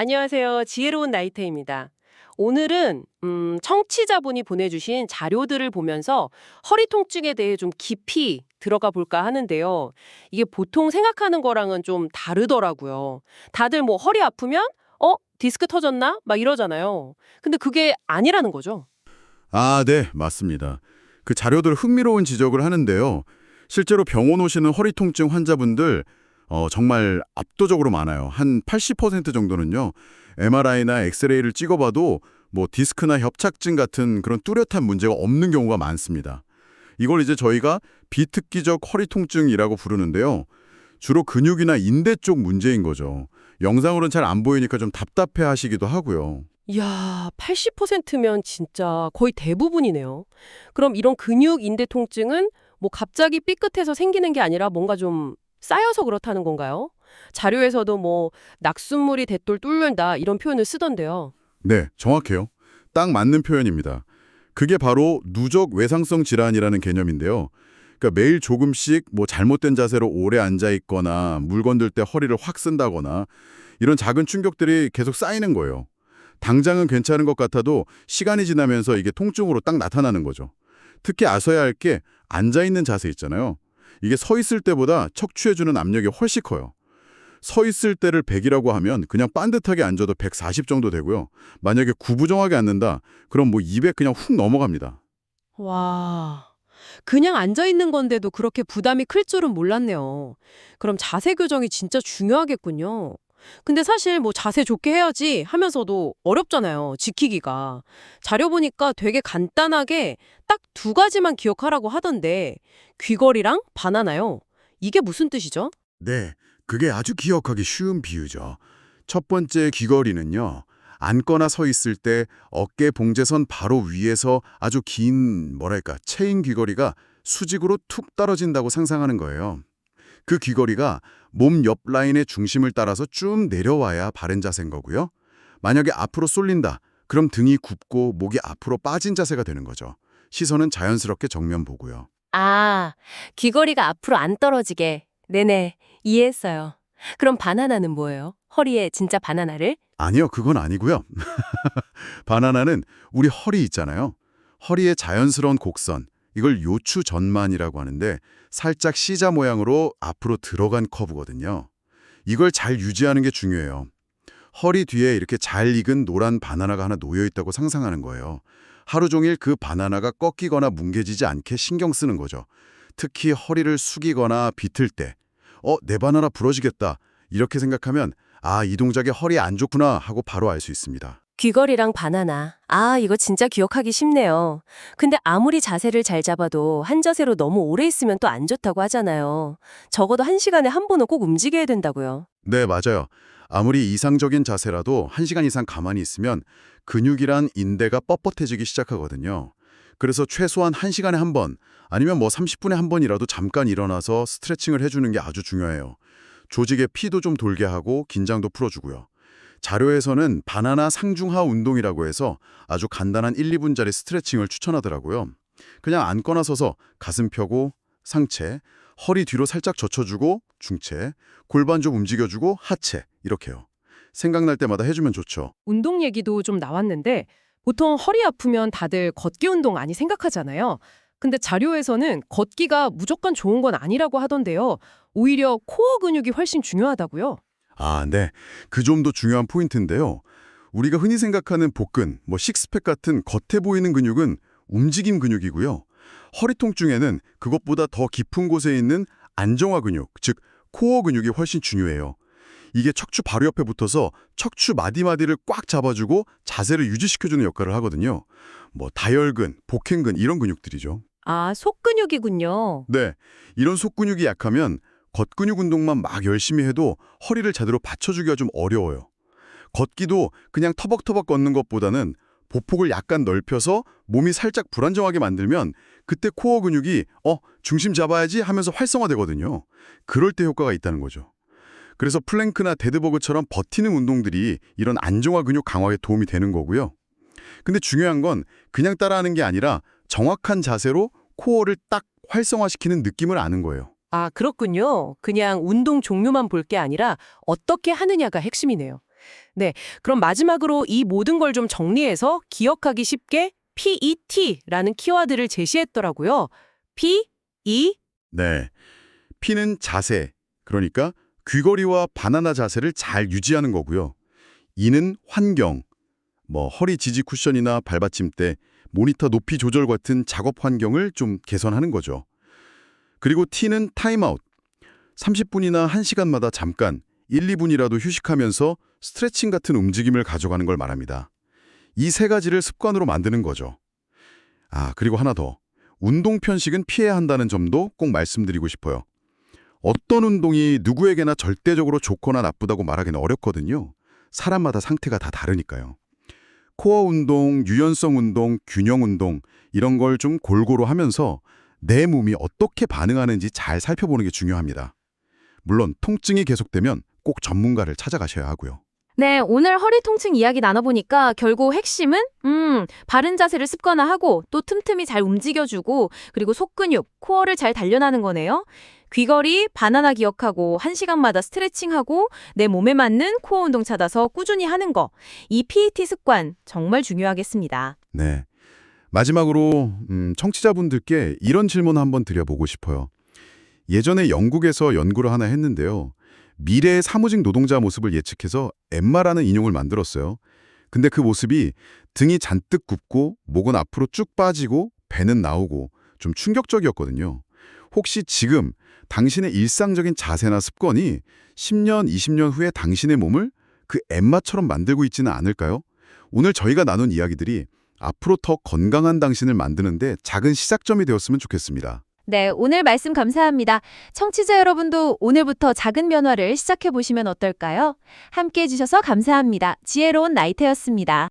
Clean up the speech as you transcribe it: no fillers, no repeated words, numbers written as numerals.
안녕하세요. 지혜로운 나이테입니다. 오늘은 청취자분이 보내주신 자료들을 보면서 허리 통증에 대해 좀 깊이 들어가 볼까 하는데요. 이게 보통 생각하는 거랑은 좀 다르더라고요. 다들 뭐 허리 아프면 디스크 터졌나? 막 이러잖아요. 근데 그게 아니라는 거죠. 아, 네, 맞습니다. 그 자료들 흥미로운 지적을 하는데요. 실제로 병원 오시는 허리 통증 환자분들 정말 압도적으로 많아요. 한 80% 정도는요. MRI나 엑스레이를 찍어봐도 뭐 디스크나 협착증 같은 그런 뚜렷한 문제가 없는 경우가 많습니다. 이걸 이제 저희가 비특기적 허리 통증이라고 부르는데요. 주로 근육이나 인대 쪽 문제인 거죠. 영상으로는 잘 안 보이니까 좀 답답해 하시기도 하고요. 이야, 80%면 진짜 거의 대부분이네요. 그럼 이런 근육 인대 통증은 뭐 갑자기 삐끗해서 생기는 게 아니라 뭔가 좀 쌓여서 그렇다는 건가요? 자료에서도 뭐 낙숫물이 대돌 뚫는다 이런 표현을 쓰던데요. 네, 정확해요. 딱 맞는 표현입니다. 그게 바로 누적 외상성 질환이라는 개념인데요. 그러니까 매일 조금씩 뭐 잘못된 자세로 오래 앉아 있거나 물건 들 때 허리를 확 쓴다거나 이런 작은 충격들이 계속 쌓이는 거예요. 당장은 괜찮은 것 같아도 시간이 지나면서 이게 통증으로 딱 나타나는 거죠. 특히 아셔야 할 게 앉아 있는 자세 있잖아요. 이게 서 있을 때보다 척추해주는 압력이 훨씬 커요. 서 있을 때를 100이라고 하면 그냥 반듯하게 앉아도 140 정도 되고요. 만약에 구부정하게 앉는다, 그럼 뭐 200 그냥 훅 넘어갑니다. 와, 그냥 앉아 있는 건데도 그렇게 부담이 클 줄은 몰랐네요. 그럼 자세 교정이 진짜 중요하겠군요. 근데 사실 뭐 자세 좋게 해야지 하면서도 어렵잖아요, 지키기가. 자료 보니까 되게 간단하게 딱 두 가지만 기억하라고 하던데 귀걸이랑 바나나요. 이게 무슨 뜻이죠? 네, 그게 아주 기억하기 쉬운 비유죠. 첫 번째 귀걸이는요. 앉거나 서 있을 때 어깨 봉제선 바로 위에서 아주 긴 뭐랄까 체인 귀걸이가 수직으로 툭 떨어진다고 상상하는 거예요. 그 귀걸이가 몸 옆 라인의 중심을 따라서 쭉 내려와야 바른 자세인 거고요. 만약에 앞으로 쏠린다, 그럼 등이 굽고 목이 앞으로 빠진 자세가 되는 거죠. 시선은 자연스럽게 정면 보고요. 아, 귀걸이가 앞으로 안 떨어지게. 네네, 이해했어요. 그럼 바나나는 뭐예요? 허리에 진짜 바나나를? 아니요, 그건 아니고요. 바나나는 우리 허리 있잖아요. 허리의 자연스러운 곡선, 이걸 요추 전만이라고 하는데 살짝 C자 모양으로 앞으로 들어간 커브거든요. 이걸 잘 유지하는 게 중요해요. 허리 뒤에 이렇게 잘 익은 노란 바나나가 하나 놓여 있다고 상상하는 거예요. 하루 종일 그 바나나가 꺾이거나 뭉개지지 않게 신경 쓰는 거죠. 특히 허리를 숙이거나 비틀 때, 내 바나나 부러지겠다. 이렇게 생각하면 아, 이 동작에 허리 안 좋구나 하고 바로 알 수 있습니다. 귀걸이랑 바나나. 아, 이거 진짜 기억하기 쉽네요. 근데 아무리 자세를 잘 잡아도 한 자세로 너무 오래 있으면 또 안 좋다고 하잖아요. 적어도 1시간에 한 번은 꼭 움직여야 된다고요. 네, 맞아요. 아무리 이상적인 자세라도 1시간 이상 가만히 있으면 근육이란 인대가 뻣뻣해지기 시작하거든요. 그래서 최소한 1시간에 한 번, 아니면 뭐 30분에 한 번이라도 잠깐 일어나서 스트레칭을 해주는 게 아주 중요해요. 조직에 피도 좀 돌게 하고 긴장도 풀어주고요. 자료에서는 바나나 상중하 운동이라고 해서 아주 간단한 1, 2분짜리 스트레칭을 추천하더라고요. 그냥 앉거나 서서 가슴 펴고 상체, 허리 뒤로 살짝 젖혀주고 중체, 골반 좀 움직여주고 하체 이렇게요. 생각날 때마다 해주면 좋죠. 운동 얘기도 좀 나왔는데 보통 허리 아프면 다들 걷기 운동 많이 생각하잖아요. 근데 자료에서는 걷기가 무조건 좋은 건 아니라고 하던데요. 오히려 코어 근육이 훨씬 중요하다고요. 아, 네. 그 점도 중요한 포인트인데요. 우리가 흔히 생각하는 복근, 뭐 식스팩 같은 겉에 보이는 근육은 움직임 근육이고요. 허리 통증에는 그것보다 더 깊은 곳에 있는 안정화 근육, 즉 코어 근육이 훨씬 중요해요. 이게 척추 바로 옆에 붙어서 척추 마디마디를 꽉 잡아주고 자세를 유지시켜주는 역할을 하거든요. 뭐 다혈근, 복행근 이런 근육들이죠. 아, 속근육이군요. 네, 이런 속근육이 약하면 겉근육 운동만 막 열심히 해도 허리를 제대로 받쳐주기가 좀 어려워요. 걷기도 그냥 터벅터벅 걷는 것보다는 보폭을 약간 넓혀서 몸이 살짝 불안정하게 만들면 그때 코어 근육이 중심 잡아야지 하면서 활성화되거든요. 그럴 때 효과가 있다는 거죠. 그래서 플랭크나 데드버그처럼 버티는 운동들이 이런 안정화 근육 강화에 도움이 되는 거고요. 근데 중요한 건 그냥 따라하는 게 아니라 정확한 자세로 코어를 딱 활성화시키는 느낌을 아는 거예요. 아, 그렇군요. 그냥 운동 종류만 볼 게 아니라 어떻게 하느냐가 핵심이네요. 그럼 마지막으로 이 모든 걸 좀 정리해서 기억하기 쉽게 PET라는 키워드를 제시했더라고요. P, E, 네. P는 자세, 그러니까 귀걸이와 바나나 자세를 잘 유지하는 거고요. E는 환경, 허리 지지 쿠션이나 발받침대, 모니터 높이 조절 같은 작업 환경을 좀 개선하는 거죠. 그리고 T는 타임아웃, 30분이나 1시간마다 잠깐 1, 2분이라도 휴식하면서 스트레칭 같은 움직임을 가져가는 걸 말합니다. 이 세 가지를 습관으로 만드는 거죠. 그리고 하나 더. 운동 편식은 피해야 한다는 점도 꼭 말씀드리고 싶어요. 어떤 운동이 누구에게나 절대적으로 좋거나 나쁘다고 말하기는 어렵거든요. 사람마다 상태가 다 다르니까요. 코어 운동, 유연성 운동, 균형 운동 이런 걸 좀 골고루 하면서 내 몸이 어떻게 반응하는지 잘 살펴보는 게 중요합니다. 물론 통증이 계속되면 꼭 전문가를 찾아가셔야 하고요. 네, 오늘 허리 통증 이야기 나눠보니까 결국 핵심은 바른 자세를 습관화하고 또 틈틈이 잘 움직여주고 그리고 속근육, 코어를 잘 단련하는 거네요. 귀걸이, 바나나 기억하고 1시간마다 스트레칭하고 내 몸에 맞는 코어 운동 찾아서 꾸준히 하는 거. 이 PET 습관 정말 중요하겠습니다. 네. 마지막으로 청취자분들께 이런 질문 한번 드려보고 싶어요. 예전에 영국에서 연구를 하나 했는데요. 미래의 사무직 노동자 모습을 예측해서 엠마라는 인형을 만들었어요. 근데 그 모습이 등이 잔뜩 굽고 목은 앞으로 쭉 빠지고 배는 나오고 좀 충격적이었거든요. 혹시 지금 당신의 일상적인 자세나 습관이 10년, 20년 후에 당신의 몸을 그 엠마처럼 만들고 있지는 않을까요? 오늘 저희가 나눈 이야기들이 앞으로 더 건강한 당신을 만드는데 작은 시작점이 되었으면 좋겠습니다. 네, 오늘 말씀 감사합니다. 청취자 여러분도 오늘부터 작은 변화를 시작해 보시면 어떨까요? 함께 해주셔서 감사합니다. 지혜로운 나이테였습니다.